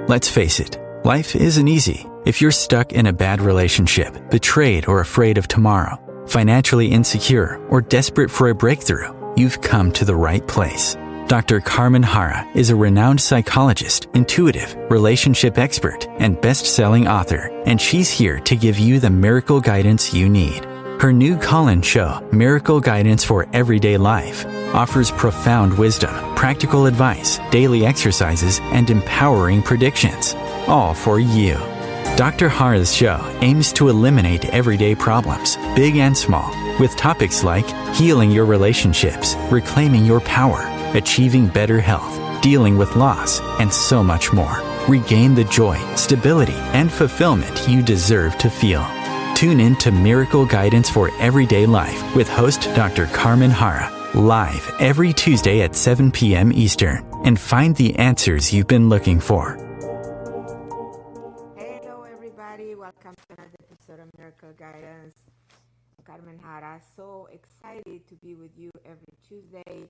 Let's face it, life isn't easy. If you're stuck in a bad relationship, betrayed or afraid of tomorrow, financially insecure, or desperate for a breakthrough, you've come to the right place. Dr. Carmen Harra is a renowned psychologist, intuitive, relationship expert, and best-selling author, and she's here to give you the miracle guidance you need. Her new call-in show, Miracle Guidance for Everyday Life, offers profound wisdom, practical advice, daily exercises, and empowering predictions, all for you. Dr. Harra's show aims to eliminate everyday problems, big and small, with topics like healing your relationships, reclaiming your power, achieving better health, dealing with loss, and so much more. Regain the joy, stability, and fulfillment you deserve to feel. Tune in to Miracle Guidance for Everyday Life with host Dr. Carmen Harra, live every Tuesday at 7 p.m. Eastern, and find the answers you've been looking for. Hello, everybody. Welcome to another episode of Miracle Guidance. I'm Carmen Harra. So excited to be with you every Tuesday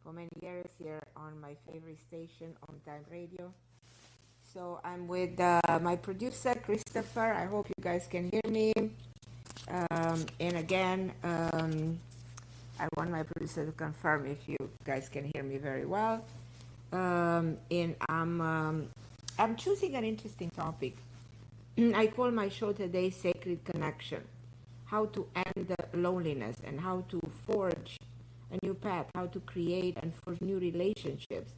for many years here on my favorite station, OMTimes Radio. So I'm with my producer, Christopher. I hope you guys can hear me. And again, I want my producer to confirm if you guys can hear me very well. And I'm choosing an interesting topic. I call my show today Sacred Connection. How to end the loneliness and how to forge a new path, how to create and forge new relationships.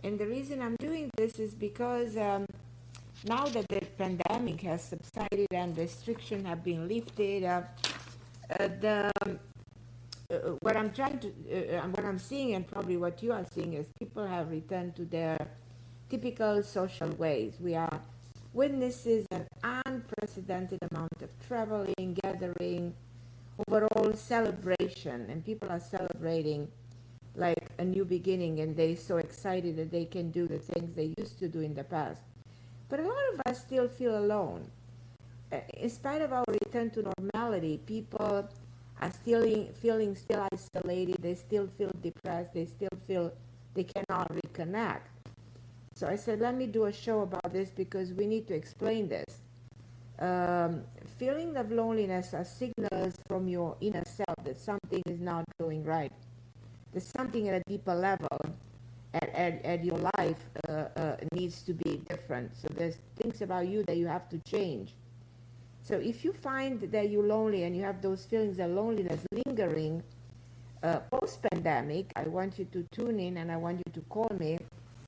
And the reason I'm doing this is because now that the pandemic has subsided and restrictions have been lifted, what I'm seeing, and probably what you are seeing, is people have returned to their typical social ways. We are witnesses an unprecedented amount of traveling, gathering, overall celebration, and people are celebrating like a new beginning, and they're so excited that they can do the things they used to do in the past. But a lot of us still feel alone. In spite of our return to normality, people are still feeling isolated. They still feel depressed. They still feel they cannot reconnect. So I said, let me do a show about this because we need to explain this. Feeling of loneliness are signals from your inner self that something is not going right. There's something at a deeper level at your life needs to be different. So there's things about you that you have to change. So if you find that you're lonely and you have those feelings of loneliness lingering post-pandemic, I want you to tune in and I want you to call me,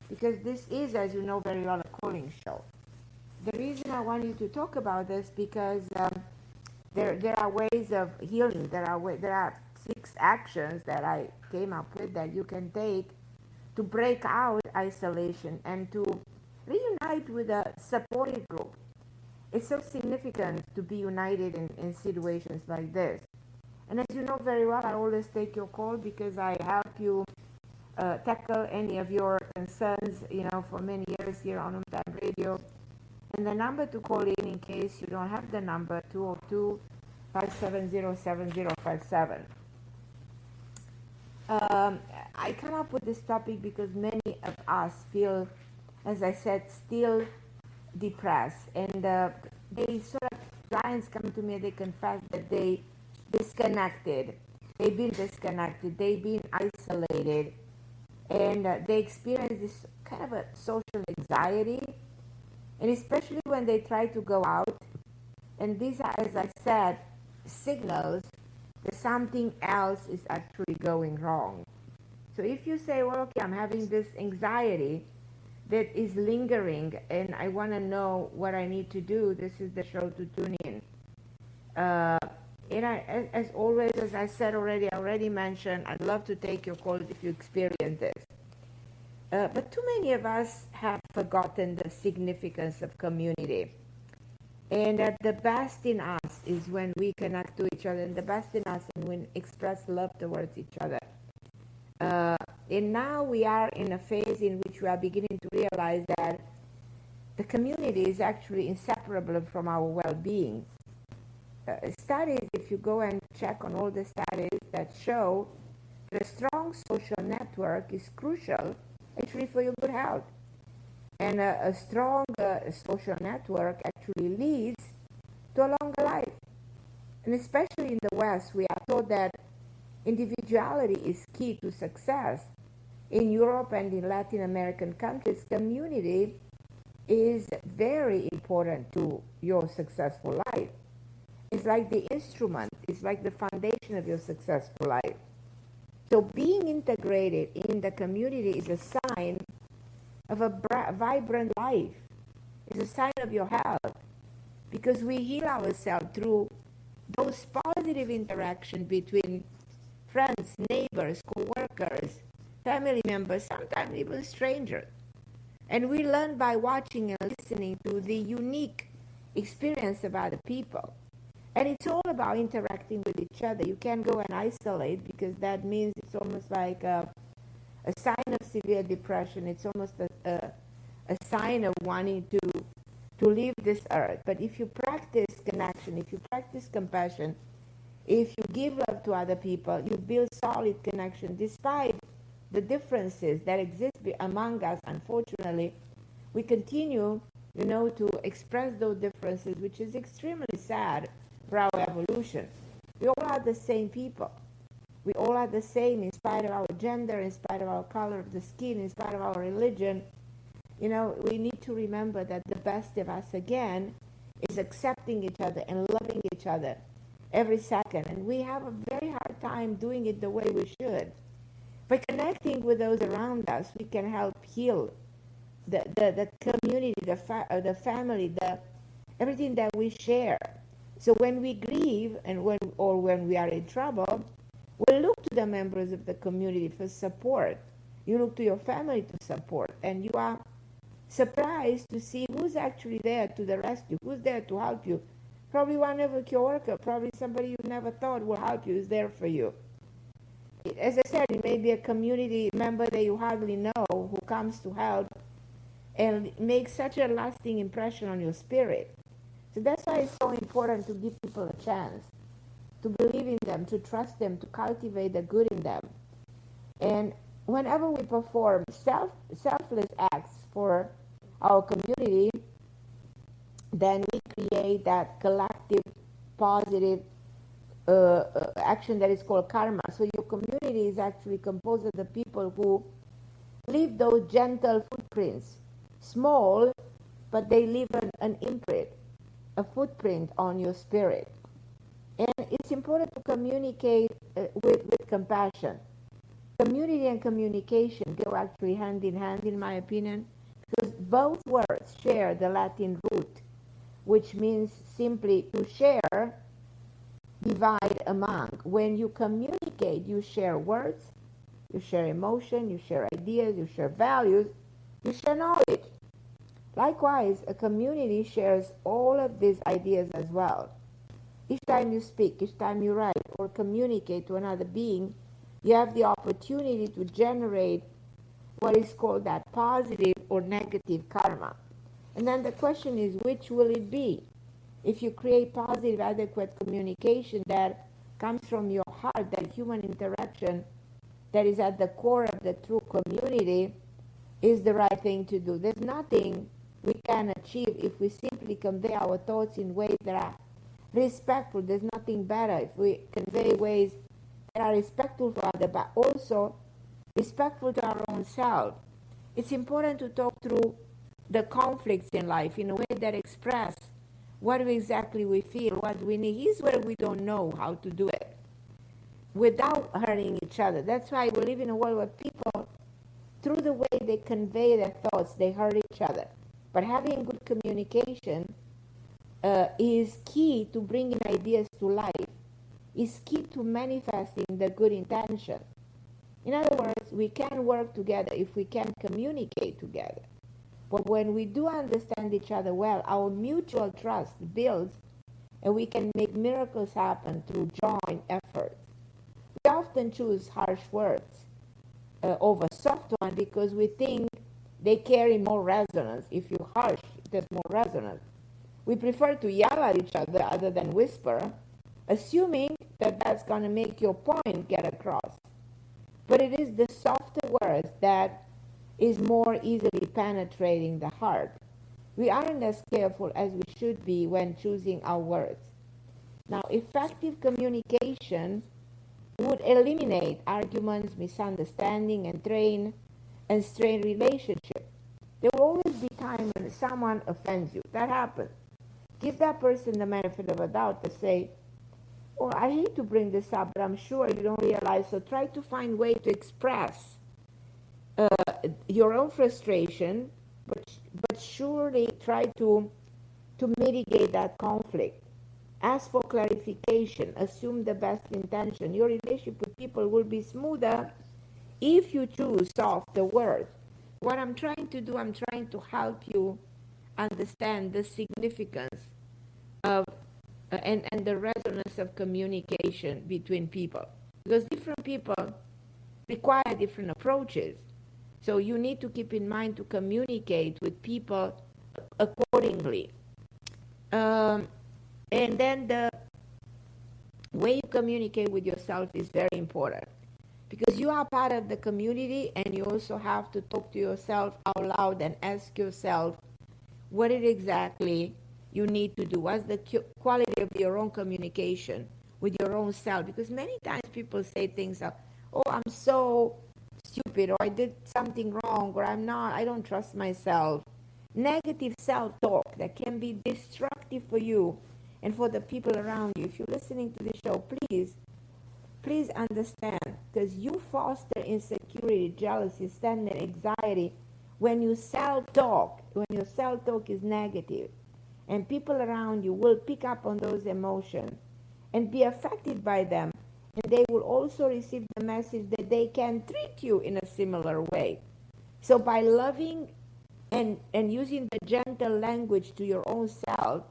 because this is, as you know very well, a calling show. The reason I want you to talk about this because there are ways of healing. There are 6 actions that I came up with that you can take to break out isolation and to reunite with a supportive group. It's so significant to be united in situations like this. And as you know very well, I always take your call because I help you tackle any of your concerns, for many years here on OMTimes Radio. And the number to call in case you don't have the number, 202-570-7057. I come up with this topic because many of us feel, as I said, still depressed. And they sort of, clients come to me, they confess that they disconnected. They've been disconnected. They've been isolated. And they experience this kind of a social anxiety. And especially when they try to go out. And these are, as I said, signals that something else is actually going wrong. So if you say, well, okay, I'm having this anxiety that is lingering and I want to know what I need to do, this is the show to tune in. And as always, as I said already, I already mentioned, I'd love to take your calls if you experience this. But too many of us have forgotten the significance of community. And the best in us is when we connect to each other, and the best in us is when we express love towards each other. And now we are in a phase in which we are beginning to realize that the community is actually inseparable from our well-being. Studies, if you go and check on all the studies that show that a strong social network is crucial actually for your good health. And a strong social network actually leads to a longer life. And especially in the West, we are taught that individuality is key to success. In Europe and in Latin American countries, community is very important to your successful life. It's like the instrument, it's like the foundation of your successful life. So being integrated in the community is a sign of a vibrant life. It's a sign of your health, because we heal ourselves through those positive interactions between friends, neighbors, co-workers, family members, sometimes even strangers. And we learn by watching and listening to the unique experience of other people. And it's all about interacting with each other. You can't go and isolate, because that means it's almost like a sign of severe depression. It's almost a sign of wanting to leave this earth. But if you practice connection, if you practice compassion, if you give love to other people, you build solid connection. Despite the differences that exist among us, unfortunately, we continue, to express those differences, which is extremely sad for our evolution. We all are the same people. We all are the same in spite of our gender, in spite of our color of the skin, in spite of our religion. We need to remember that the best of us, again, is accepting each other and loving each other every second. And we have a very hard time doing it the way we should. By connecting with those around us, we can help heal the community, the family, everything that we share. So when we grieve and when we are in trouble, we look to the members of the community for support. You look to your family to support, and you are surprised to see who's actually there to the rescue, who's there to help you. Probably one of your coworker, probably somebody you never thought will help you is there for you. As I said, it may be a community member that you hardly know who comes to help and makes such a lasting impression on your spirit. So that's why it's so important to give people a chance, to believe in them, to trust them, to cultivate the good in them. And whenever we perform selfless acts for our community, then we create that collective positive action that is called karma. So your community is actually composed of the people who leave those gentle footprints, small, but they leave an imprint, a footprint on your spirit. And it's important to communicate with compassion. Community and communication go actually hand in hand, in my opinion, because both words share the Latin root, which means simply to share, divide among. When you communicate, you share words, you share emotion, you share ideas, you share values, you share knowledge. Likewise, a community shares all of these ideas as well. Each time you speak, each time you write or communicate to another being, you have the opportunity to generate what is called that positive or negative karma. And then the question is, which will it be? If you create positive, adequate communication that comes from your heart, that human interaction that is at the core of the true community, is the right thing to do. There's nothing we can achieve if we simply convey our thoughts in ways that are respectful. There's nothing better if we convey ways that are respectful for others, but also respectful to our own self. It's important to talk through the conflicts in life in a way that express what exactly we feel, what we need. Here's where we don't know how to do it without hurting each other. That's why we live in a world where people, through the way they convey their thoughts, they hurt each other. But having good communication is key to bringing ideas to life, is key to manifesting the good intention. In other words, we can work together if we can communicate together. But when we do understand each other well, our mutual trust builds, and we can make miracles happen through joint efforts. We often choose harsh words over soft ones because we think they carry more resonance. If you're harsh, there's more resonance. We prefer to yell at each other other than whisper, assuming that that's going to make your point get across. But it is the softer words that is more easily penetrating the heart. We aren't as careful as we should be when choosing our words. Now, effective communication would eliminate arguments, misunderstanding, and strain relationships. There will always be time when someone offends you. That happens. Give that person the benefit of a doubt to say, "Oh, I hate to bring this up, but I'm sure you don't realize." So try to find way to express uh, your own frustration, but surely try to mitigate that conflict. Ask for clarification. Assume the best intention. Your relationship with people will be smoother if you choose softer words. What I'm trying to do, I'm trying to help you understand the significance of and the resonance of communication between people, because different people require different approaches. So you need to keep in mind to communicate with people accordingly. Um, and then the way you communicate with yourself is very important, because you are part of the community, and you also have to talk to yourself out loud and ask yourself what it exactly you need to do. What's the quality of your own communication with your own self? Because many times people say things like, "Oh, I'm so stupid," or "I did something wrong," or I don't trust myself." Negative self-talk that can be destructive for you and for the people around you. If you're listening to this show, please understand, because you foster insecurity, jealousy, sadness, anxiety when you self-talk, when your self-talk is negative, and people around you will pick up on those emotions and be affected by them, and they will also receive the message that they can treat you in a similar way. So by loving and using the gentle language to your own self,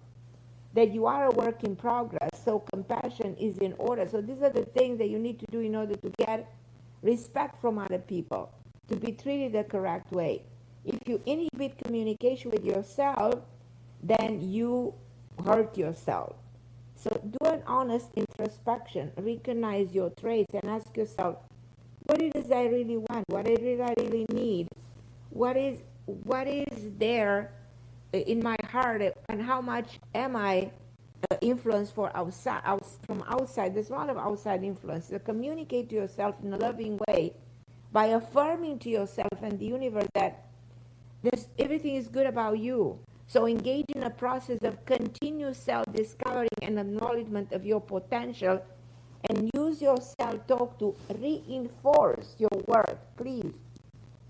that you are a work in progress, so compassion is in order. So these are the things that you need to do in order to get respect from other people, to be treated the correct way. If you inhibit communication with yourself, then you hurt yourself. So do an honest introspection, recognize your traits, and ask yourself, what it is I really want, what it is I really need, what is there in my heart, and how much am I influenced from outside. There's a lot of outside influence. So communicate to yourself in a loving way by affirming to yourself and the universe that everything is good about you. So engage in a process of continuous self-discovery and acknowledgement of your potential, and use your self-talk to reinforce your worth. Please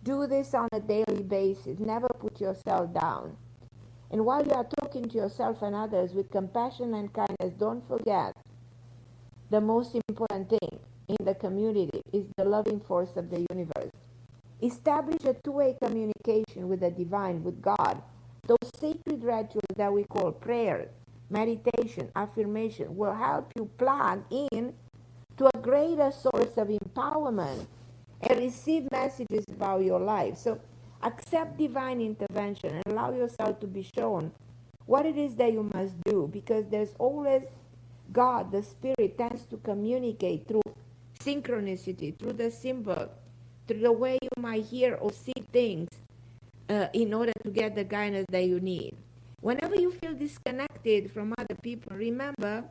do this on a daily basis. Never put yourself down. And while you are talking to yourself and others with compassion and kindness, don't forget the most important thing in the community is the loving force of the universe. Establish a two-way communication with the divine, with God. Those sacred rituals that we call prayer, meditation, affirmation will help you plug in to a greater source of empowerment and receive messages about your life. So accept divine intervention and allow yourself to be shown what it is that you must do, because there's always God, the Spirit, tends to communicate through synchronicity, through the symbol, through the way you might hear or see things in order to get the guidance that you need. Whenever you feel disconnected from other people, remember,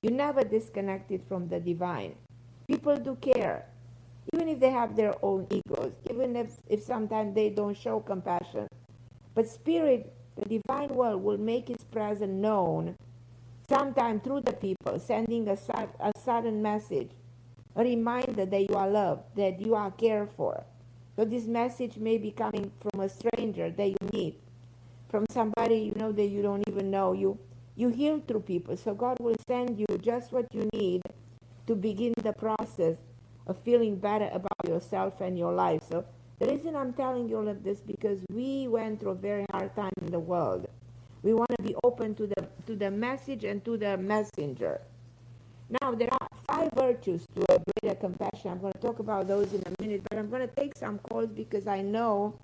you never disconnected from the divine. People do care, even if they have their own egos, even if sometimes they don't show compassion. But Spirit, the divine world, will make its presence known sometime through the people, sending a sudden message, a reminder that you are loved, that you are cared for. So this message may be coming from a stranger that you meet, from somebody you know that you don't even know. You heal through people, so God will send you just what you need to begin the process of feeling better about yourself and your life. So the reason I'm telling you all of this, because we went through a very hard time in the world. We want to be open to the message and to the messenger. Now, there are 5 virtues to a greater compassion. I'm going to talk about those in a minute, but I'm going to take some calls because I know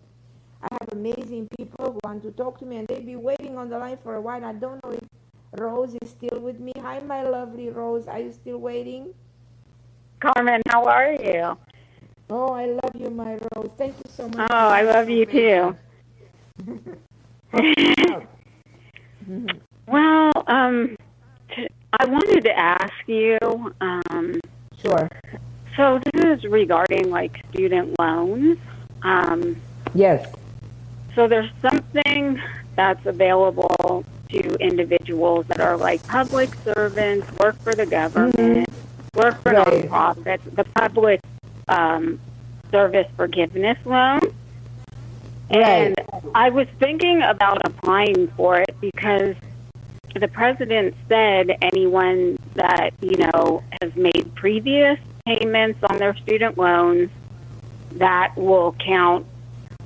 I have amazing people who want to talk to me, and they've been waiting on the line for a while. I don't know if Rose is still with me. Hi, my lovely Rose. Are you still waiting? Carmen, how are you? Oh, I love you, my Rose. Thank you so much Oh, for your I love you too. information. How can I help? Well, I wanted to ask you, Sure. so this is regarding like student loans. Um, Yes. so there's something that's available to individuals that are like public servants, work for the government, work for Right. nonprofits, the public service forgiveness loan. Right. And I was thinking about applying for it because the president said anyone that, has made previous payments on their student loans, that will count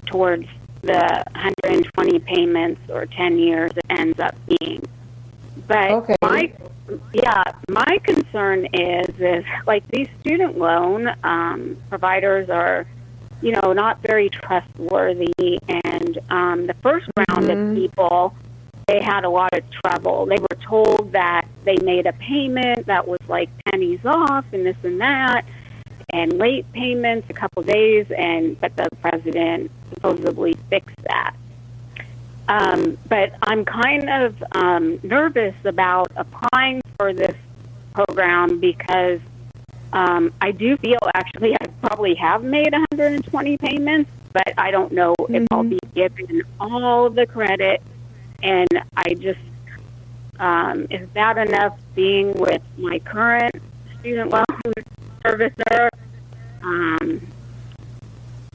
towards the 120 payments or 10 years it ends up being. But Okay. my concern is like these student loan providers are, not very trustworthy. And the first round of people, they had a lot of trouble. They were told that they made a payment that was like pennies off and this and that, and late payments a couple of days, but the president supposedly fixed that. But I'm kind of nervous about applying for this program because I do feel actually I probably have made 120 payments, but I don't know if I'll be given all of the credit. And I just, is that enough being with my current student loan servicer?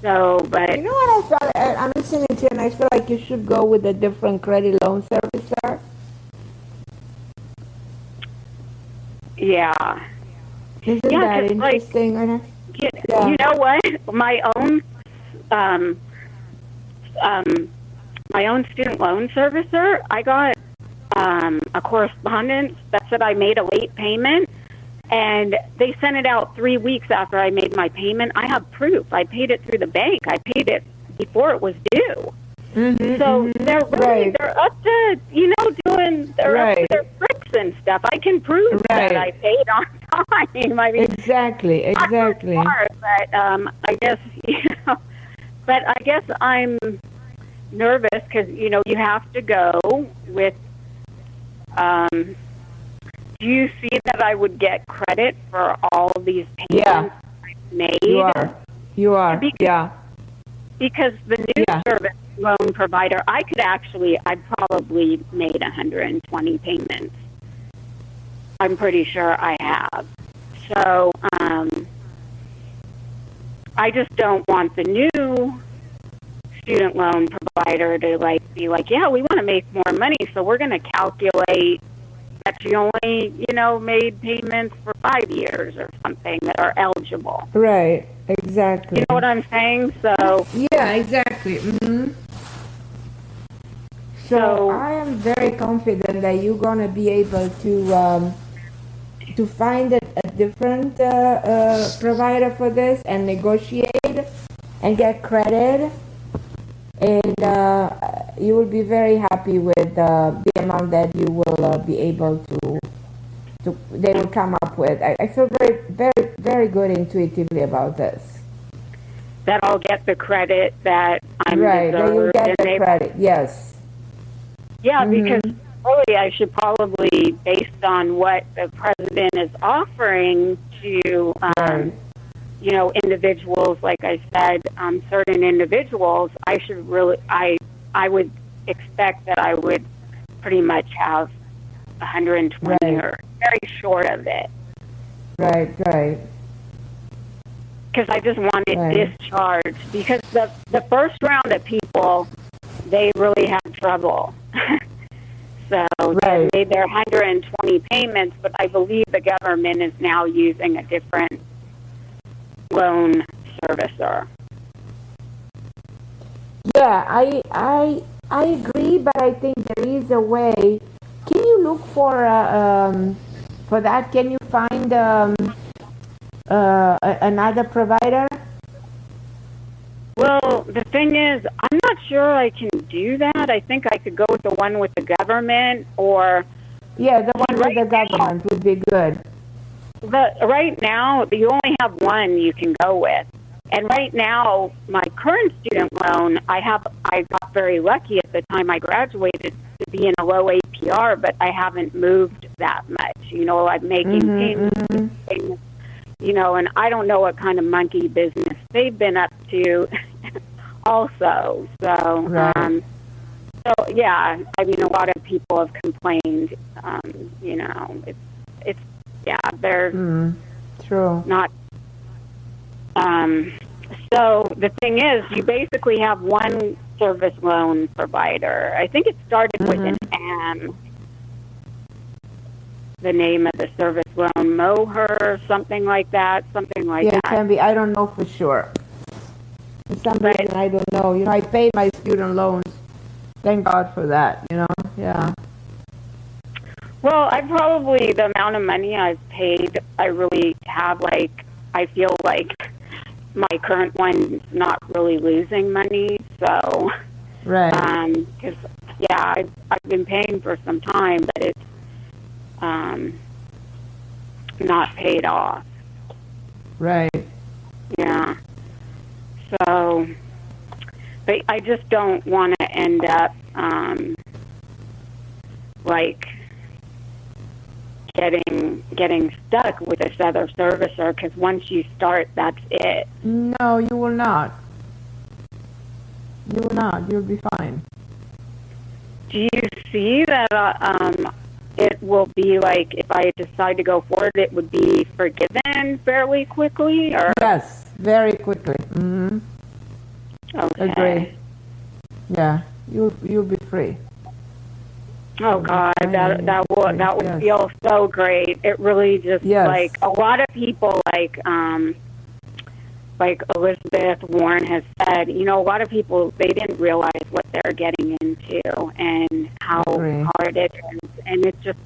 But You know what I felt? I'm listening to you, and I feel like you should go with a different credit loan servicer. yeah. Isn't that 'Cause, like, interesting? you know what? My own student loan servicer, I got a correspondence that said I made a late payment, and they sent it out 3 weeks after I made my payment. I have proof. I paid it through the bank. I paid it before it was due. So they're up to, they're up to their tricks and stuff. I can prove that I paid on time. I mean, Exactly. Smart, but I guess, but I guess I'm nervous because, you have to go with, do you see that I would get credit for all of these payments I've made? You are. Because the new service loan provider, I probably made 120 payments. I'm pretty sure I have. So I just don't want the new student loan provider to be like, yeah, we want to make more money, so we're going to calculate that you only, made payments for 5 years or something that are eligible. Right. Exactly. You know what I'm saying? So yeah, exactly. So I am very confident that you're gonna be able to find a different provider for this and negotiate and get credit, and you will be very happy with the amount that you will be able to they will come up with. I feel very, very, very good intuitively about this. That I'll get the credit that I'm right. That you get the and credit. Yes. Yeah, because really I should probably, based on what the president is offering to, individuals, like I said, certain individuals, I would expect that I would pretty much have 120 or very short of it. Right. Because I just want it discharged. Because the first round of people, they really had trouble. So they made their 120 payments, but I believe the government is now using a different loan servicer. Yeah, I agree, but I think there is a way. Can you look for that? Can you find another provider? Well, the thing is, I'm not sure I can do that. I think I could go with the one with the government, or the one with the government would be good. But right now, you only have one you can go with, And right now, my current student loan, I got very lucky at the time I graduated to be in a low APR, but I haven't moved that much. You know, I'm making payments, you know, and I don't know what kind of monkey business they've been up to also. So, Right. so yeah, I mean, a lot of people have complained, you know, it's, yeah, they're True. not, so the thing is, you basically have one service loan provider. I think it started with an M, the name of the service loan, Moher, something like that, Yeah, it can be. I don't know for sure. For some reason, I don't know. You know, I paid my student loans. Thank God for that, you know? Yeah. Well, the amount of money I've paid, I really have, like, I feel like my current one's not really losing money, so. Right. Because, yeah, I've been paying for some time, but it's not paid off. Right. Yeah. So, but I just don't want to end up, like, getting stuck with this other servicer, because once you start, that's it. No, you will not. You will not. You'll be fine. Do you see that it will be like, if I decide to go forward, it would be forgiven fairly quickly? Or Yes, very quickly. Okay. Agree. Yeah, you'll be free. Oh God, that would feel so great. It really just like a lot of people like Elizabeth Warren has said, you know, a lot of people, they didn't realize what they're getting into and how hard it is, and it's just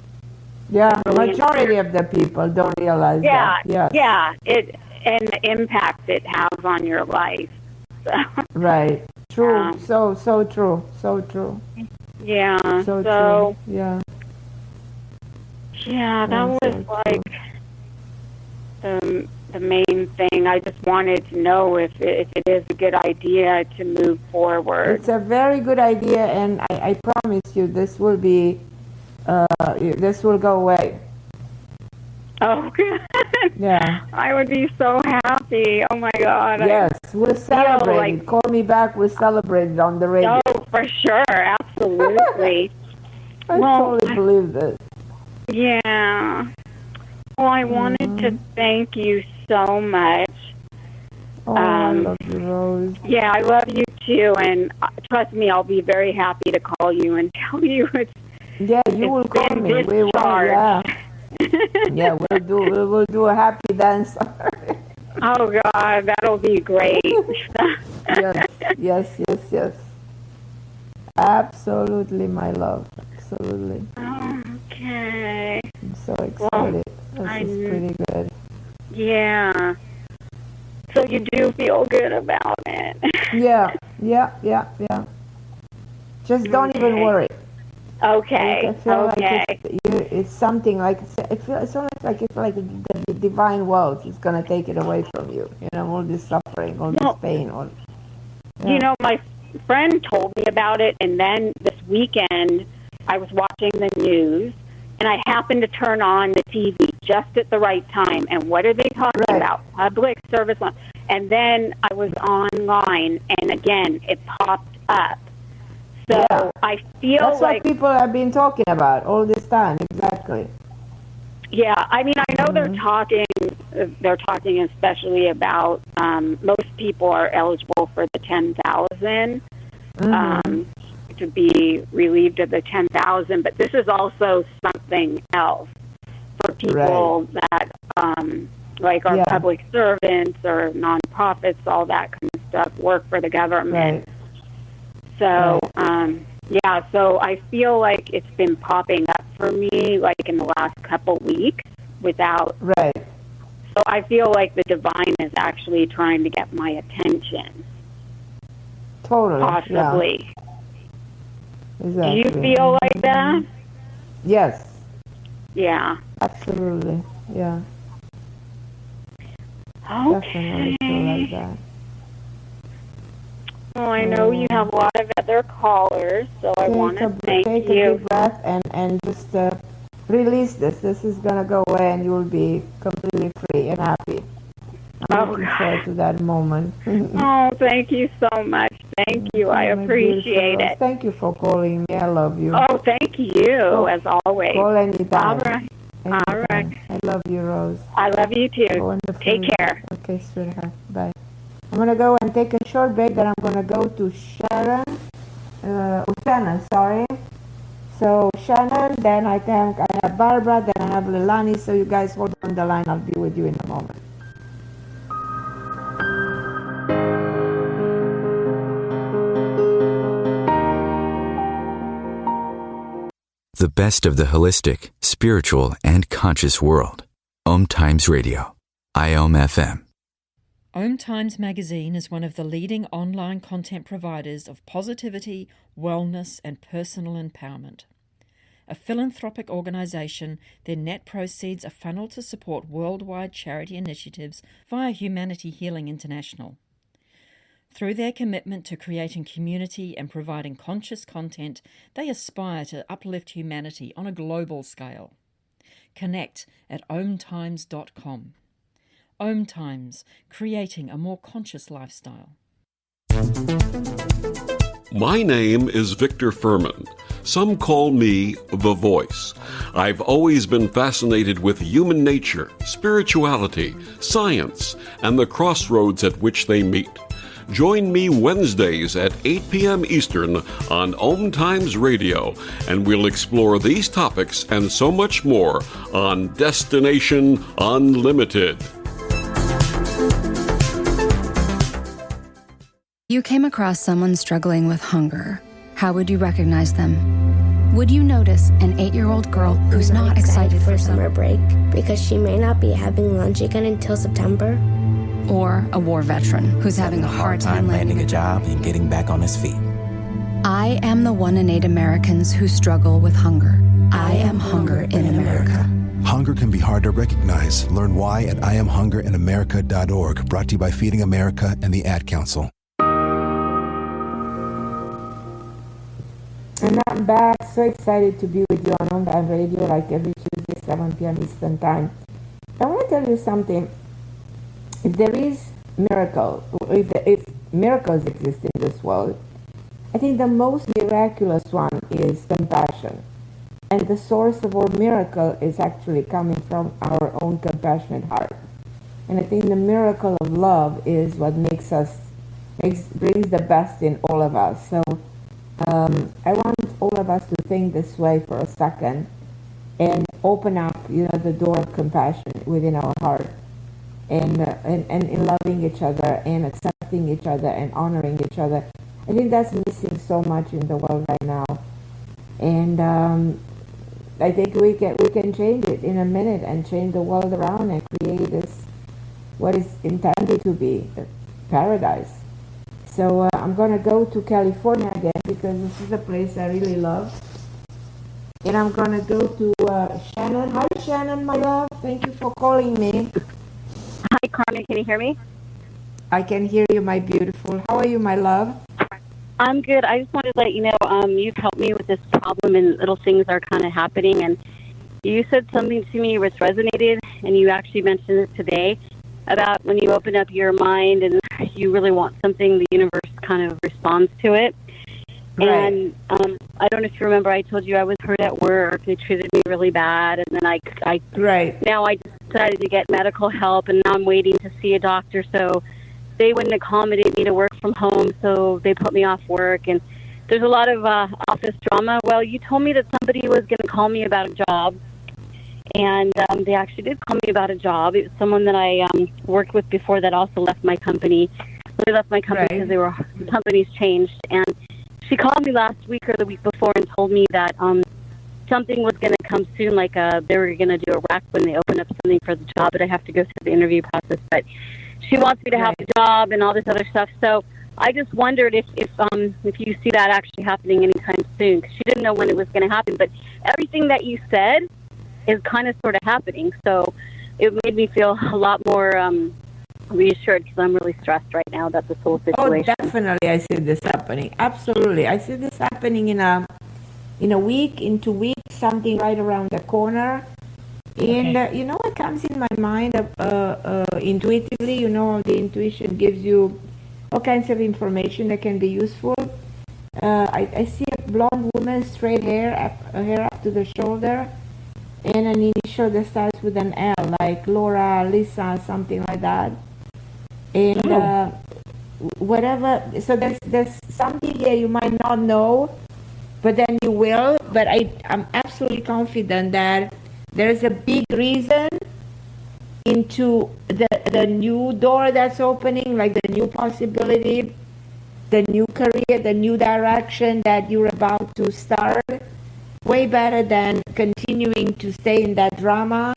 really majority of the people don't realize that. Yeah, it and the impact it has on your life. So, right. True. So true. So true. Yeah. So true. Yeah. Yeah, that was like the main thing. I just wanted to know if it is a good idea to move forward. It's a very good idea, and I promise you, this will go away. Oh, good. Yeah. I would be so happy. Oh my God. Yes, we'll celebrate it. Call me back. We'll celebrate it on the radio. Oh, for sure. Absolutely. I totally believe this. Yeah. Well, I wanted to thank you so much. Oh, I love you, Rose. Yeah, I love you too, and trust me, I'll be very happy to call you and tell you it's. Yeah, you will call me. We will. Yeah, we'll do a happy dance. Oh God, that'll be great. Yes. Absolutely, my love. Absolutely. Okay. I'm so excited. This is pretty good. Yeah. So you do feel good about it. Yeah. Just don't even worry. Okay. I feel like it's something like it's almost like the divine wealth is gonna take it away from you. You know, all this suffering, all this pain. You know, my friend told me about it, and then this weekend I was watching the news, and I happened to turn on the TV just at the right time. And what are they talking about? Public service loan. And then I was online, and again, it popped up. So I feel that's like what people have been talking about all this time. Exactly. Yeah, I mean, I know they're talking especially about most people are eligible for the 10,000 to be relieved of the 10,000, but this is also something else for people that like our public servants or nonprofits, all that kind of stuff, work for the government. So, so I feel like it's been popping up for me like in the last couple weeks without. So I feel like the divine is actually trying to get my attention. Totally. Possibly. Yeah. Exactly. Do you feel like that? Yes. Yeah. Absolutely. Yeah. Okay. Definitely feel like that. Well, I know you have a lot of other callers, so I want to thank take you. a deep breath and just release this. This is going to go away and you'll be completely free and happy. I'm looking forward to that moment. Oh, thank you so much. Thank you. I appreciate it. Thank you for calling me. I love you. Oh, thank you, as always. Call anytime. All right. Anytime. All right. I love you, Rose. I love you too. Wonderful. Take care. Okay, sweetheart. Bye. I'm going to go and take a short break, then I'm going to go to Shannon, sorry. So Shannon, then I have Barbara, then I have Lilani, so you guys hold on the line. I'll be with you in a moment. The best of the holistic, spiritual, and conscious world. OMTimes Radio. IOM FM. OMTimes magazine is one of the leading online content providers of positivity, wellness, and personal empowerment. A philanthropic organisation, their net proceeds are funneled to support worldwide charity initiatives via Humanity Healing International. Through their commitment to creating community and providing conscious content, they aspire to uplift humanity on a global scale. Connect at omtimes.com. OMTimes, creating a more conscious lifestyle. My name is Victor Furman. Some call me The Voice. I've always been fascinated with human nature, spirituality, science, and the crossroads at which they meet. Join me Wednesdays at 8 p.m. Eastern on OMTimes Radio, and we'll explore these topics and so much more on Destination Unlimited. You came across someone struggling with hunger. How would you recognize them? Would you notice an 8-year-old girl who's not excited for summer break because she may not be having lunch again until September? Or a war veteran who's having a hard time landing a job and getting back on his feet? I am the 1 in 8 Americans who struggle with hunger. I am hunger in America. Hunger can be hard to recognize. Learn why at IamHungerInAmerica.org. Brought to you by Feeding America and the Ad Council. And I'm back. So excited to be with you on OMTimes Radio, like every Tuesday, 7 p.m. Eastern Time. I want to tell you something. If there is miracle, if miracles exist in this world, I think the most miraculous one is compassion. And the source of our miracle is actually coming from our own compassionate heart. And I think the miracle of love is what brings the best in all of us. So I want all of us to think this way for a second and open up, the door of compassion within our heart. And in loving each other and accepting each other and honoring each other. I think that's missing so much in the world right now. And I think we can change it in a minute and change the world around and create this, what is intended to be a paradise. So I'm going to go to California again because this is a place I really love. And I'm going to go to Shannon. Hi, Shannon, my love. Thank you for calling me. Hi, Carmen. Can you hear me? I can hear you, my beautiful. How are you, my love? I'm good. I just wanted to let you know you've helped me with this problem and little things are kind of happening. And you said something to me which resonated, and you actually mentioned it today about when you open up your mind and you really want something, the universe kind of responds to it. Right. And I don't know if you remember, I told you I was hurt at work. They treated me really bad, and then now I decided to get medical help, and now I'm waiting to see a doctor. So they wouldn't accommodate me to work from home, so they put me off work. And there's a lot of office drama. Well, you told me that somebody was going to call me about a job, and they actually did call me about a job. It was someone that I worked with before that also left my company. They left my company because the company's changed, and she called me last week or the week before and told me that something was going to come soon, like they were going to do a rec when they open up something for the job, but I have to go through the interview process. But she wants me to have a job and all this other stuff. So I just wondered if you see that actually happening anytime soon, because she didn't know when it was going to happen. But everything that you said is kind of sort of happening. So it made me feel a lot more reassured because I'm really stressed right now about this whole situation. Oh, definitely, I see this happening. Absolutely, I see this happening in a week, in 2 weeks, something right around the corner. And you know what comes in my mind intuitively? You know, the intuition gives you all kinds of information that can be useful. I see a blonde woman, straight hair up to the shoulder, and an initial that starts with an L, like Laura, Lisa, something like that. And whatever. So there's something here you might not know, but then you will. But I'm absolutely confident that there's a big reason into the new door that's opening, like the new possibility, the new career, the new direction that you're about to start. Way better than continuing to stay in that drama,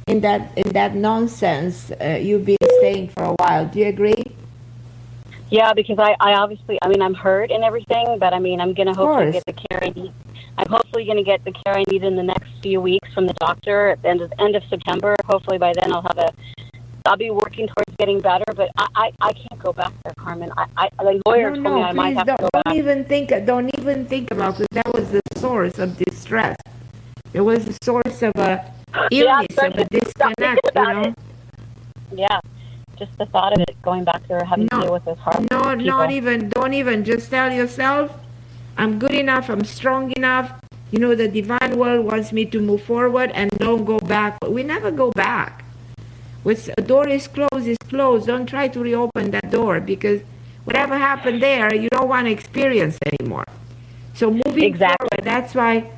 in that nonsense you've been staying for a while. Do you agree? Yeah, because I obviously, I mean, I'm hurt and everything, but I mean, I'm going to hopefully get the care I need. I'm hopefully going to get the care I need in the next few weeks from the doctor at the end of September. Hopefully by then I'll be working towards getting better, but I can't go back there, Carmen. The lawyer told me I might have to go back. Don't even think about it. That was the source of distress. It was the source of a illness, of a disconnect, you know? Yeah. Just the thought of it, going back there, having to deal with this hard. No, don't even. Just tell yourself, I'm good enough, I'm strong enough. You know, the divine world wants me to move forward and don't go back. But we never go back. When a door is closed. Don't try to reopen that door, because whatever happened there, you don't want to experience anymore. So moving forward, that's why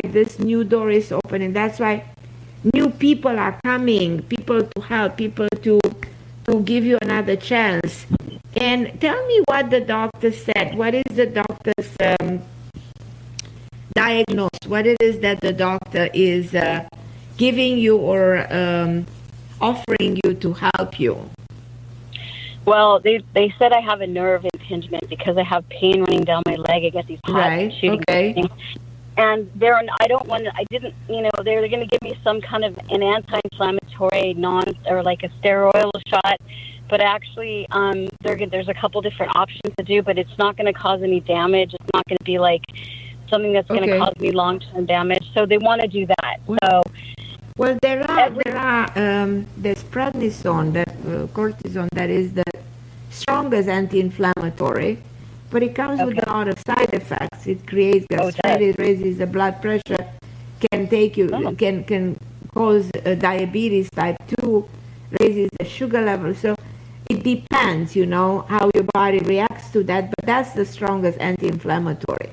this new door is opening. That's why new people are coming, people to help, people to give you another chance. And tell me what the doctor said. What is the doctor's diagnosis? What it is that the doctor is giving you or offering you to help you? Well, they said I have a nerve impingement because I have pain running down my leg. I get these hot shooting pains. And they're going to give me some kind of an anti-inflammatory like a steroid shot. But actually, there's a couple different options to do, but it's not going to cause any damage. It's not going to be like something that's going to cause me long-term damage. So they want to do that. Well, there's prednisone, cortisone, that is the strongest anti-inflammatory, but it comes with a lot of side effects. It creates gastritis, raises the blood pressure, can cause diabetes type 2, raises the sugar level. So it depends, how your body reacts to that, but that's the strongest anti-inflammatory.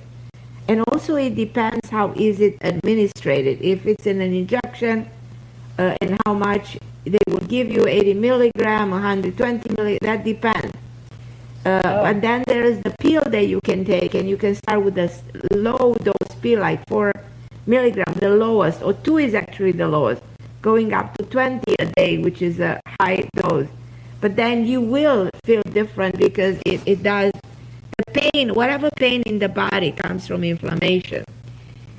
And also it depends how is it administered. If it's in an injection, and how much they will give you, 80 milligram, 120 milligram, that depends. And then there is the pill that you can take, and you can start with a low dose pill, like 4 milligram, the lowest, or 2 is actually the lowest, going up to 20 a day, which is a high dose. But then you will feel different, because it does, the pain, whatever pain in the body comes from inflammation.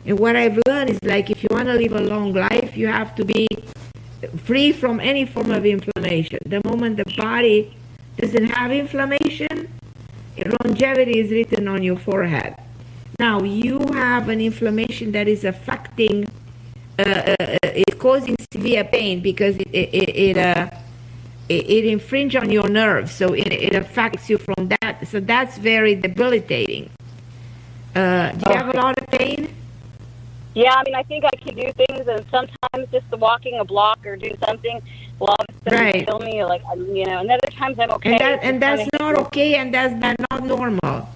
And what I've learned is, like, if you want to live a long life, you have to be free from any form of inflammation. The moment the body doesn't have inflammation, longevity is written on your forehead. Now, you have an inflammation that is affecting, it's causing severe pain, because it infringes on your nerves, so it affects you from that. So that's very debilitating. Do you have a lot of pain? Yeah, I mean, I think I can do things, and sometimes just walking a block or do something will all of a sudden kill me, like, and other times I'm okay. And that's not okay, and that's not normal.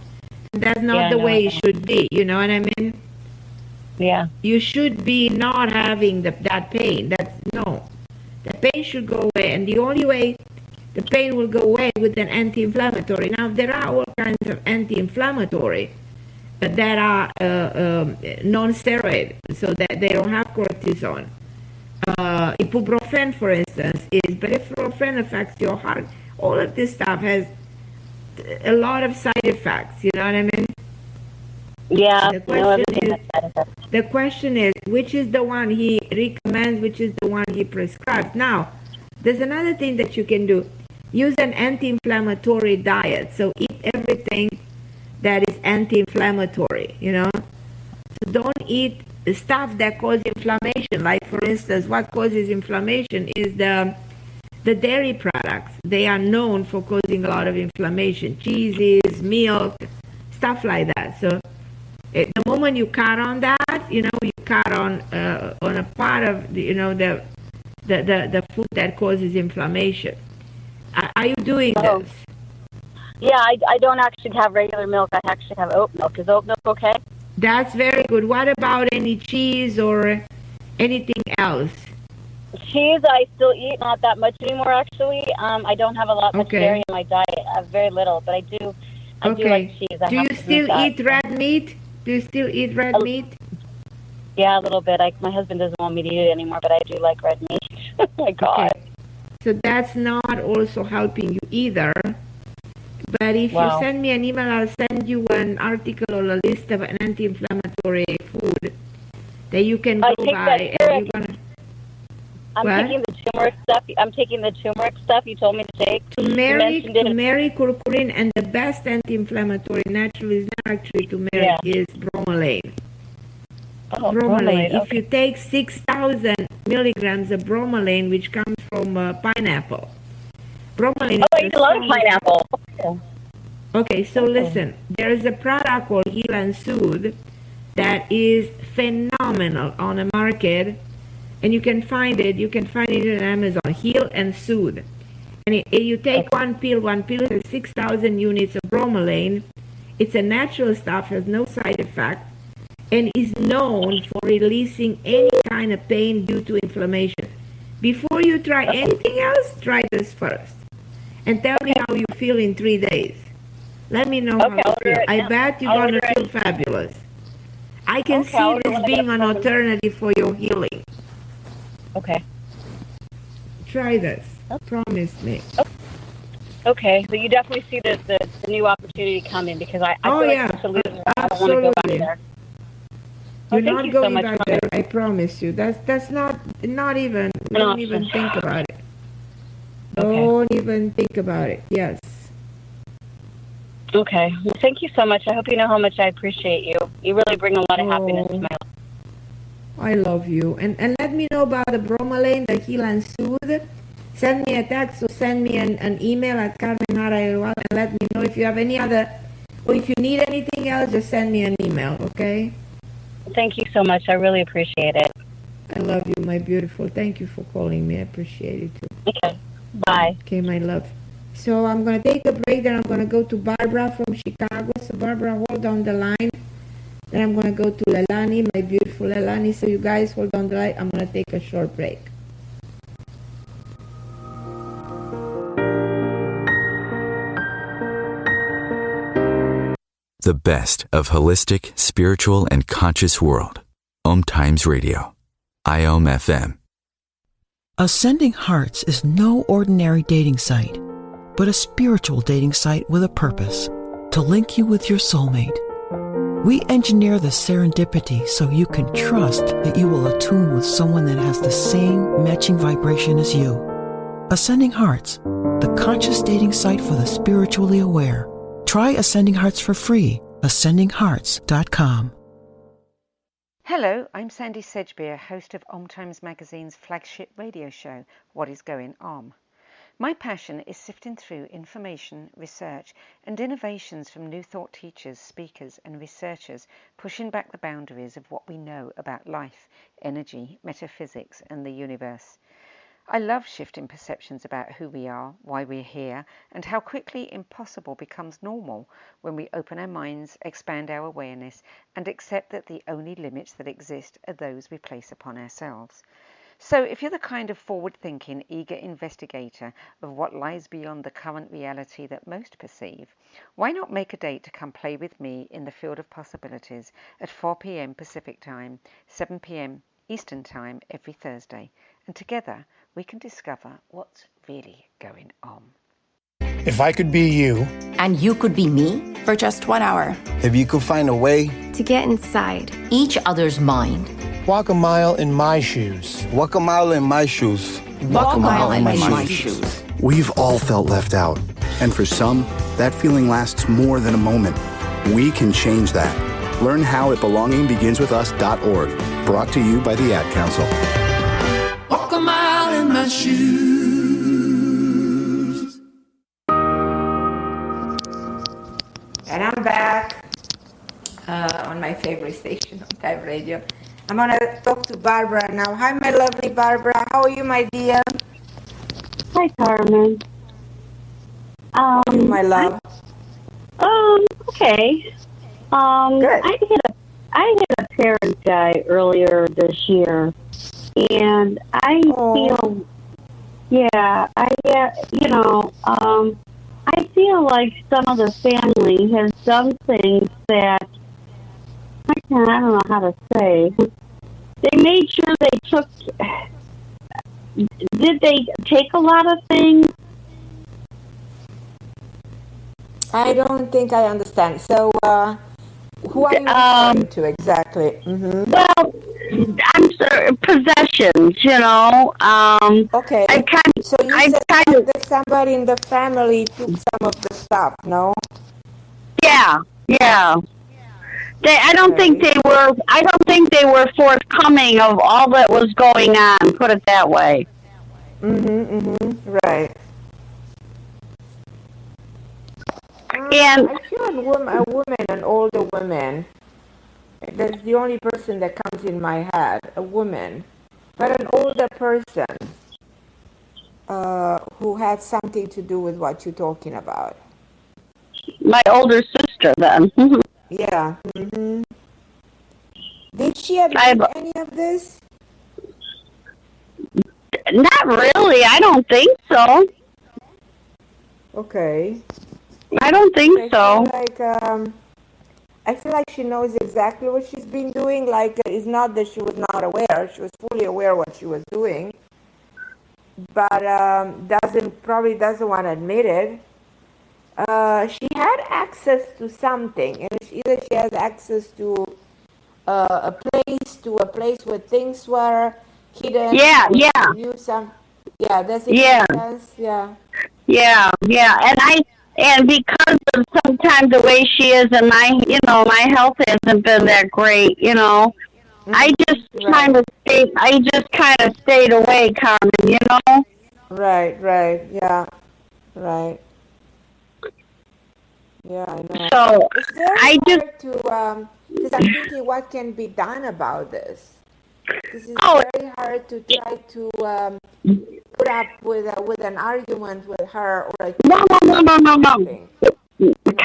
That's not the way it should be, you know what I mean? Yeah. You should be not having that pain. The pain should go away, and the only way the pain will go away with an anti-inflammatory. Now, there are all kinds of anti-inflammatory that are non-steroid, so that they don't have cortisone. Ibuprofen, for instance, is, but ibuprofen affects your heart. All of this stuff has a lot of side effects, you know what I mean? Yeah. The question is, which is the one he recommends, which is the one he prescribes. Now, There's another thing that you can do. Use an anti-inflammatory diet. So eat everything that is anti-inflammatory, So don't eat stuff that causes inflammation. Like, for instance, what causes inflammation is the dairy products. They are known for causing a lot of inflammation. Cheeses, milk, stuff like that. So the moment you cut on that, you cut on a part of the food that causes inflammation. Are you doing this? Yeah, I don't actually have regular milk. I actually have oat milk. Is oat milk okay? That's very good. What about any cheese or anything else? Cheese I still eat, not that much anymore actually. I don't have a lot much dairy in my diet. I have very little, but I do like cheese. Do you still eat red meat? Meat? Yeah, a little bit. My husband doesn't want me to eat it anymore, but I do like red meat. Oh my God. Okay. So that's not also helping you either. But if you send me an email, I'll send you an article or a list of an anti-inflammatory food that you can go by. And you're gonna. Taking the turmeric stuff. I'm taking the turmeric stuff you told me to take. Turmeric, curcumin, and the best anti-inflammatory naturally is not actually turmeric, is bromelain. Oh, bromelain. Okay. If you take 6,000 milligrams of bromelain, which comes from pineapple. Bromelain I eat a lot of pineapple. Okay, so listen. There is a product called Heal and Soothe that is phenomenal on the market. And you can find it on Amazon, Heal and Soothe. And you take one pill has 6,000 units of bromelain. It's a natural stuff, has no side effects, and is known for releasing any kind of pain due to inflammation. Before you try anything else, try this first. And tell me how you feel in 3 days. Let me know how you feel. I bet you're going to feel fabulous. I can see this being an alternative for your healing. Okay. Try this. Promise me. Okay, so you definitely see the new opportunity coming because I feel like absolutely. I don't want to go back there. You're not going back there. I promise you. That's not even. Don't even think about it. Don't even think about it. Yes. Okay. Well, thank you so much. I hope you know how much I appreciate you. You really bring a lot of happiness to my life. I love you. And let me know about the bromelain, the Heal and Soothe. Send me a text or send me an email at Carmen Harra and let me know if you have any other, or if you need anything else, just send me an email, okay? Thank you so much. I really appreciate it. I love you, my beautiful. Thank you for calling me. I appreciate it too. Okay. Bye. Okay, my love. So I'm going to take a break, then I'm going to go to Barbara from Chicago. So Barbara, hold on the line. Then I'm going to go to Lelani, my beautiful Lelani. So you guys hold on the line. I'm going to take a short break. The best of holistic, spiritual, and conscious world. OMTimes Radio. IOM FM. Ascending Hearts is no ordinary dating site, but a spiritual dating site with a purpose, to link you with your soulmate. We engineer the serendipity so you can trust that you will attune with someone that has the same matching vibration as you. Ascending Hearts, the conscious dating site for the spiritually aware. Try Ascending Hearts for free. AscendingHearts.com. Hello, I'm Sandy Sedgbeer, host of OMTimes Magazine's flagship radio show, What is Going On? My passion is sifting through information, research, and innovations from new thought teachers, speakers, and researchers pushing back the boundaries of what we know about life, energy, metaphysics, and the universe. I love shifting perceptions about who we are, why we're here, and how quickly impossible becomes normal when we open our minds, expand our awareness, and accept that the only limits that exist are those we place upon ourselves. So if you're the kind of forward-thinking, eager investigator of what lies beyond the current reality that most perceive, why not make a date to come play with me in the field of possibilities at 4 p.m. Pacific Time, 7 p.m. Eastern Time every Thursday, and together we can discover what's really going on. If I could be you. And you could be me? For just 1 hour. If you could find a way to get inside each other's mind. Walk a mile in my shoes. Walk a mile in my shoes. Walk a mile in my shoes. We've all felt left out. And for some, that feeling lasts more than a moment. We can change that. Learn how at belongingbeginswithus.org. Brought to you by the Ad Council. Walk a mile in my shoes. And I'm back on my favorite station, OMTimes Radio. I'm going to talk to Barbara now. Hi, my lovely Barbara. How are you, my dear? Hi, Carmen. How are you, my love? Okay. Good. I had a parent die earlier this year, and I feel, I feel like some of the family has done things that I don't know how to say. They made sure they took. Did they take a lot of things? I don't think I understand. So, who are you referring to exactly? Mm-hmm. Well, I'm sorry, possessions, Okay. So you said that somebody in the family took some of the stuff, no? Yeah. I don't think they were forthcoming of all that was going on. Put it that way. Right. And I feel a woman, an older woman. That's the only person that comes in my head. A woman, but an older person who had something to do with what you're talking about. My older sister, then. Yeah. Did she admit any of this? Not really. I don't think so. Okay. I don't think so. I feel like she knows exactly what she's been doing. Like, it's not that she was not aware. She was fully aware what she was doing. But probably doesn't want to admit it. She had access to something. And either she has access to a place where things were hidden. Yeah. Knew some. Yeah, does it make sense? Yeah. And because of sometimes the way she is, and my health hasn't been that great, I just kind of stayed away, Carmen, Right, yeah, right. Yeah, I know. So it's very hard to, because I'm thinking what can be done about this. This is very hard to try to put up with an argument with her or No.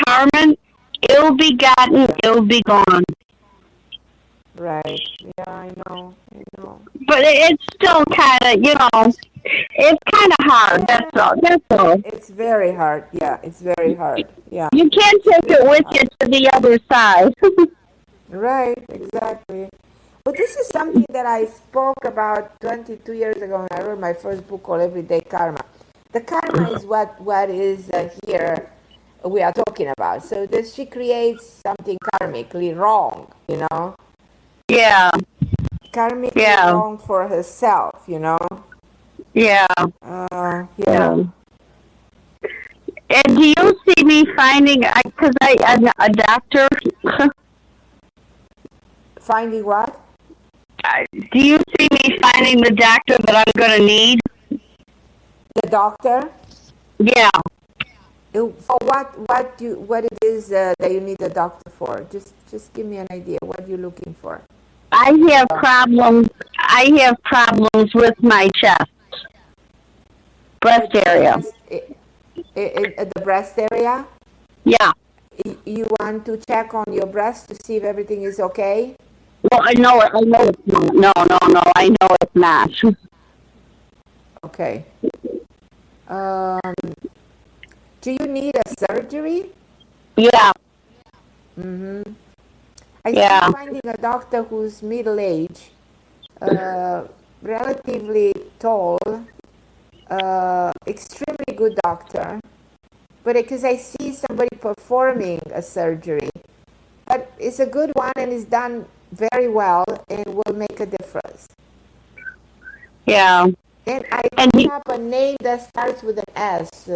Carmen, ill begotten, ill begone. Right. Yeah, I know. But it's still kind of, it's kind of hard. That's all. It's very hard. Yeah, it's very hard. Yeah. You can't take it with you to the other side. Right. Exactly. But this is something that I spoke about 22 years ago when I wrote my first book called Everyday Karma. The karma is what is here we are talking about. So she creates something karmically wrong, Yeah. Karmically wrong for herself, Yeah. Yeah. And do you see me finding, because I'm a doctor. Finding what? Do you see me finding the doctor that I'm going to need? The doctor? Yeah. For what it is that you need a doctor for? Just give me an idea. What are you looking for? I have problems with my chest, breast area. The breast area? Yeah. You want to check on your breast to see if everything is okay? Well, I know it's not. No, I know it's not. Okay. Do you need a surgery? Yeah. I think finding a doctor who's middle-aged, relatively tall, extremely good doctor, but because I see somebody performing a surgery, but it's a good one and it's done very well and will make a difference. Yeah. And I And don't have a name that starts with an S.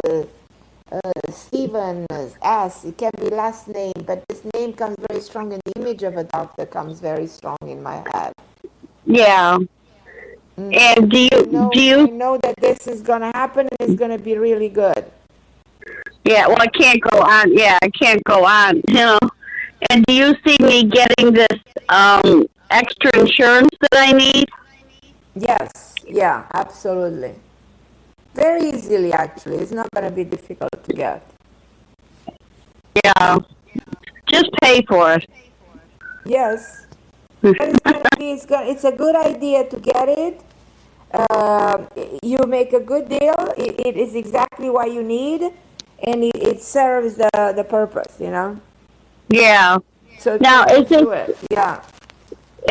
Stephen S. It can be last name, but this name comes very strong, and the image of a doctor comes very strong in my head. Yeah. And I know that this is going to happen, and it's going to be really good. Yeah, well, I can't go on. Yeah, I can't go on, you know. And do you see me getting this extra insurance that I need? Yes, yeah, absolutely. Very easily, actually. It's not going to be difficult to get. Yeah, just pay for it. Yes, but it's a good idea to get it. You make a good deal. It is exactly what you need, and it serves the purpose, you know. Yeah. So now, is this, yeah.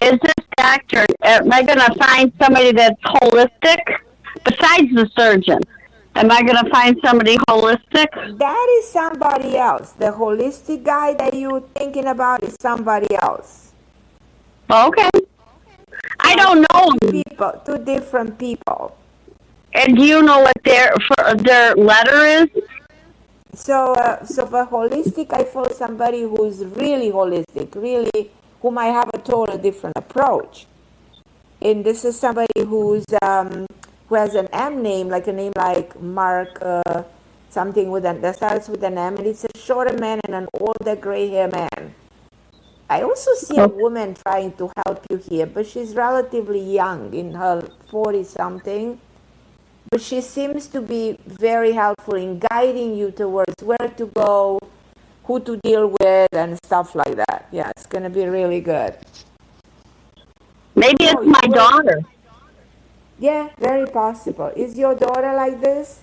Is this doctor, am I going to find somebody that's holistic besides the surgeon? Am I going to find somebody holistic? That is somebody else. The holistic guy that you're thinking about is somebody else. Okay. I don't know. Two different people. And do you know what their letter is? So for holistic, I follow somebody who's really holistic, really, who might have a total different approach. And this is somebody who has an M name, like a name like Mark, something that starts with an M, and it's a shorter man and an older gray hair man. I also see a woman trying to help you here, but she's relatively young, in her 40-something. But she seems to be very helpful in guiding you towards where to go, who to deal with, and stuff like that. Yeah, it's going to be really good. Maybe it's my daughter. Yeah, very possible. Is your daughter like this?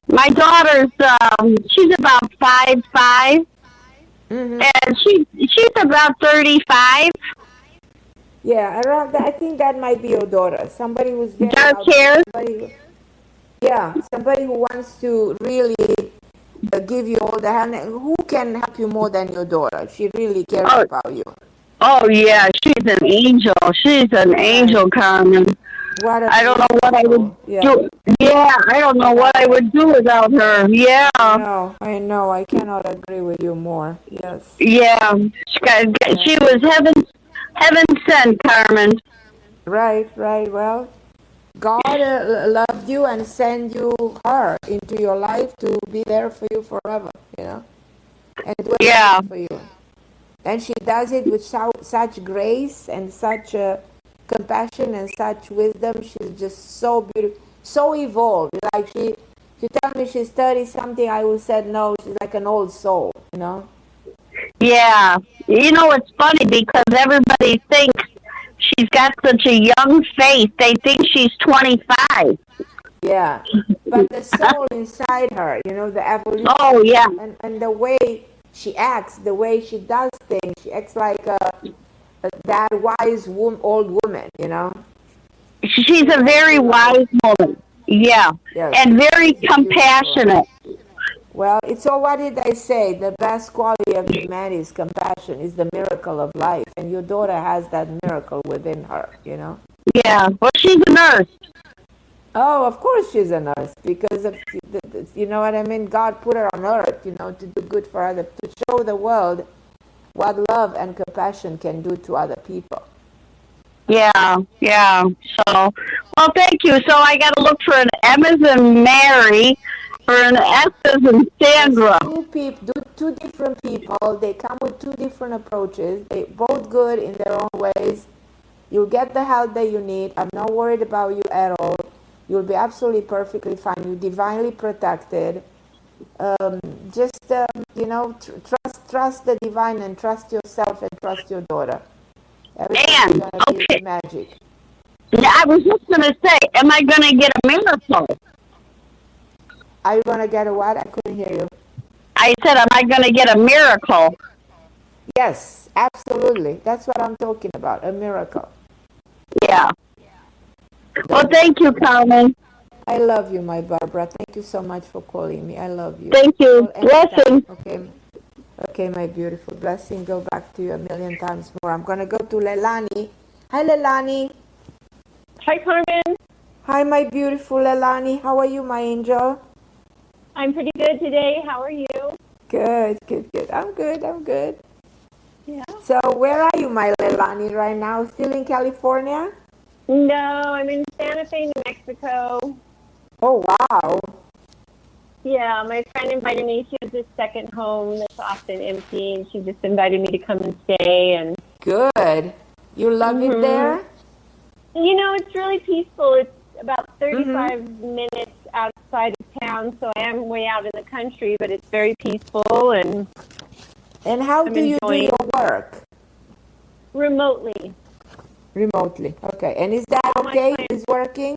My daughter's, she's about 5'5", and she's about 35. Yeah, around that. I think that might be your daughter. Somebody who's very dark hair. Somebody who wants to really give you all the help. Who can help you more than your daughter? She really cares about you. Oh yeah, she's an angel. She's an angel, Carmen. I don't know what I would do. Yeah, I don't know what I would do without her. Yeah. I know. I cannot agree with you more. Yes. Yeah, she was heaven sent, Carmen. Right. Well, God loved you and sent you her into your life to be there for you forever, you know, and do everything for you. And she does it with such grace and such compassion and such wisdom. She's just so beautiful, so evolved. Like she tell me she's 30-something, I would say no, she's like an old soul, you know. Yeah, you know, it's funny because everybody thinks she's got such a young face. They think she's 25. Yeah, but the soul inside her, you know, the evolution. Oh, yeah. And the way she acts, the way she does things, she acts like that wise old woman, you know. She's a very wise woman. Yeah, yes. And very compassionate. Well, it's all, what did I say? The best quality of humanity is compassion, is the miracle of life. And your daughter has that miracle within her, you know? Yeah, well, she's a nurse. Oh, of course she's a nurse, because of, you know what I mean? God put her on earth, you know, to do good for others, to show the world what love and compassion can do to other people. Yeah. So, well, thank you. So I got to look for an M as in Mary, or an S as in Sandra. Two different people. They come with two different approaches. They both good in their own ways. You'll get the help that you need. I'm not worried about you at all. You'll be absolutely perfectly fine. You're divinely protected. You know, trust the divine, and trust yourself, and trust your daughter. Everything's going to be magic. Yeah, I was just going to say, am I going to get a miracle? Are you going to get a what? I couldn't hear you. I said, am I going to get a miracle? Yes, absolutely. That's what I'm talking about, a miracle. Yeah. Well, thank you, Carmen. I love you, my Barbara. Thank you so much for calling me. I love you. Thank you. Blessing. Okay, my beautiful. Blessing go back to you a million times more. I'm going to go to Leilani. Hi, Leilani. Hi, Carmen. Hi, my beautiful Elani. How are you, my angel? I'm pretty good today. How are you? Good, good, good. I'm good, I'm good. Yeah. So where are you, my Elani, right now? Still in California? No, I'm in Santa Fe, New Mexico. Oh, wow. Yeah, my friend invited me. She has this second home that's often empty, and she just invited me to come and stay. And good. You love it there? You know, it's really peaceful. It's about 35 minutes outside of town, so I am way out in the country, but it's very peaceful. And how do you do your work? Remotely. Remotely. Okay. And is that okay? Is working?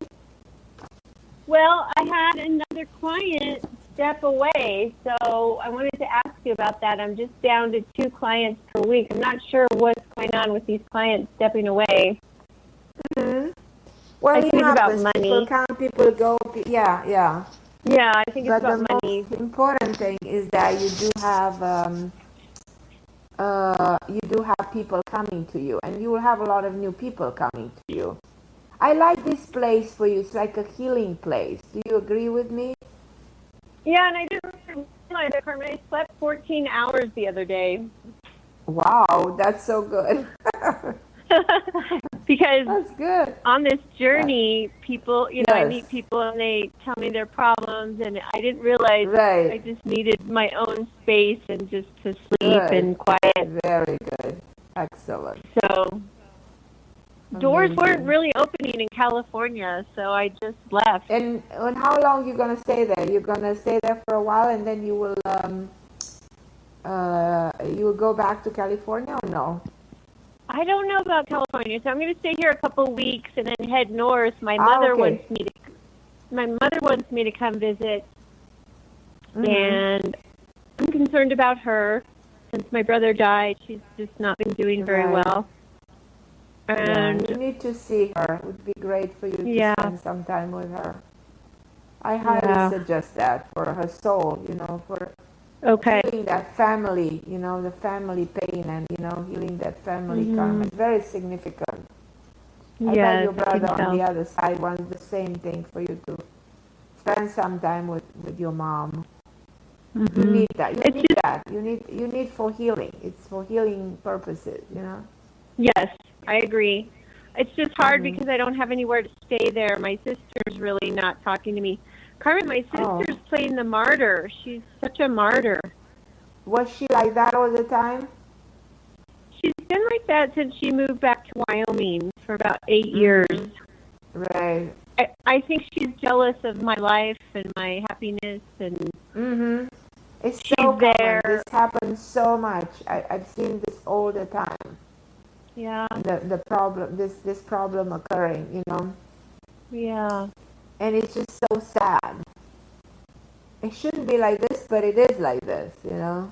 Well, I had another client step away, so I wanted to ask you about that. I'm just down to 2 clients per week. I'm not sure what's going on with these clients stepping away. Well, I it think it's about happens. money. People come, people go. Yeah, yeah. Yeah, I think it's but about the money. most important thing is that you do have people coming to you, and you will have a lot of new people coming to you. I like this place for you. It's like a healing place. Do you agree with me? Yeah, and I didn't realize that, Carmen. I slept 14 hours the other day. Wow, that's so good. Because that's good. On this journey, people, you know, I meet people and they tell me their problems, and I didn't realize I just needed my own space and just to sleep and quiet. Very good. Excellent. So doors weren't really opening in California, so I just left. And how long you gonna stay there? You're gonna stay there for a while, and then you will go back to California, or no? I don't know about California, so I'm going to stay here a couple weeks and then head north. My mother wants me to come visit, and I'm concerned about her since my brother died. She's just not been doing very well. And you need to see her. It would be great for you to spend some time with her. I highly suggest that for her soul, you know, for healing that family, you know, the family pain, and, you know, healing that family karma. It's very significant. I bet your brother on the other side wants the same thing for you to spend some time with your mom. You need that. You need that. You need for healing. It's for healing purposes, you know. Yes, I agree. It's just hard because I don't have anywhere to stay there. My sister's really not talking to me. Carmen, my sister's playing the martyr. She's such a martyr. Was she like that all the time? She's been like that since she moved back to Wyoming for about 8 years. Right. I think she's jealous of my life and my happiness, and it's so common. This happens so much. I've seen this all the time. Yeah. The problem, this problem occurring, you know. Yeah. And it's just so sad. It shouldn't be like this, but it is like this, you know.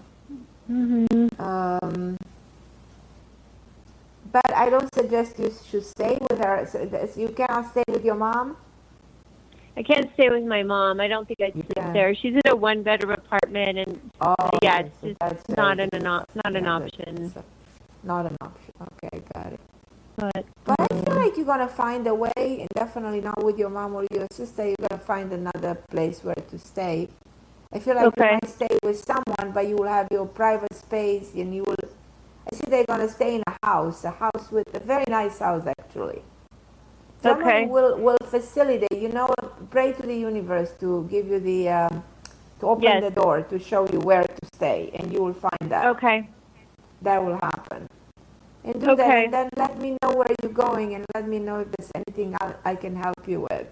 But I don't suggest you should stay with her. So you cannot stay with your mom? I can't stay with my mom. I don't think I'd sleep there. She's in a 1-bedroom apartment, and it's just not an option. Not an option. Okay, got it. But I feel like you're gonna find a way, and definitely not with your mom or your sister. You're gonna find another place where to stay. I feel like you might stay with someone, but you will have your private space, and you will. I see they're gonna stay in a house with a very nice house, actually. Someone will facilitate. You know, pray to the universe to give you the to open the door, to show you where to stay, and you will find that. Okay. That will happen. And do that, and then let me know where you're going, and let me know if there's anything I can help you with.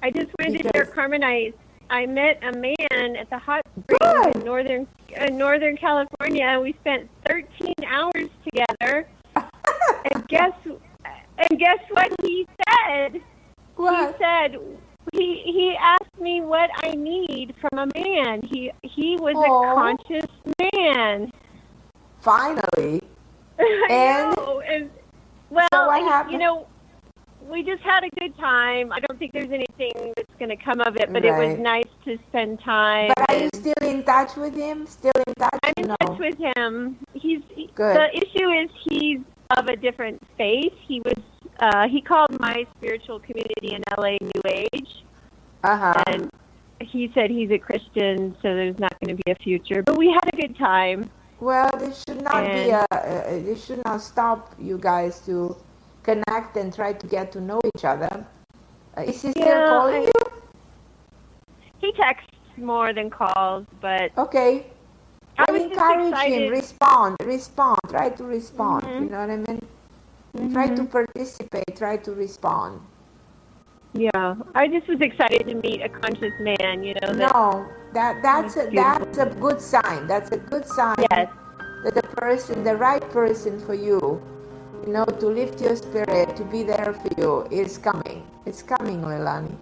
I just wanted to share, Carmen, I met a man at the hot springs in Northern California, and we spent 13 hours together. And guess what he said? What? He said he asked me what I need from a man. He was a conscious man. Finally. I know. And well, so what happened? You know, we just had a good time. I don't think there's anything that's going to come of it, but it was nice to spend time. But are you still in touch with him? Still in touch? I'm in touch with him. Good. The issue is he's of a different faith. He was he called my spiritual community in LA New Age. And he said he's a Christian, so there's not going to be a future. But we had a good time. Well, this should not be this should not stop you guys to connect and try to get to know each other. Is he still calling you? He texts more than calls, but okay. I was encourage him. Respond. Try to respond. Mm-hmm. You know what I mean? Try to participate. Try to respond. Yeah, I just was excited to meet a conscious man. You know. That's a good sign. That's a good sign. Yes. That the right person for you, you know, to lift your spirit, to be there for you, is coming. It's coming, Leilani.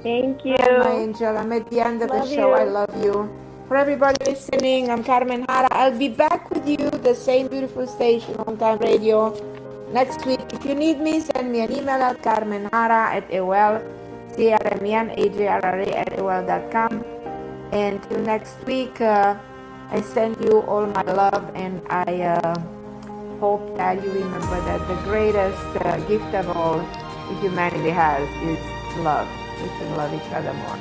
Thank you. Hi, my angel. I'm at the end of the show. I love you. For everybody listening, I'm Carmen Harra. I'll be back with you, the same beautiful station, On Time Radio, next week. If you need me, send me an email at carmenharra@AOL, CarmenAJRRA@AOL.com. And till next week, I send you all my love, and I hope that you remember that the greatest gift of all humanity has is love. We should love each other more.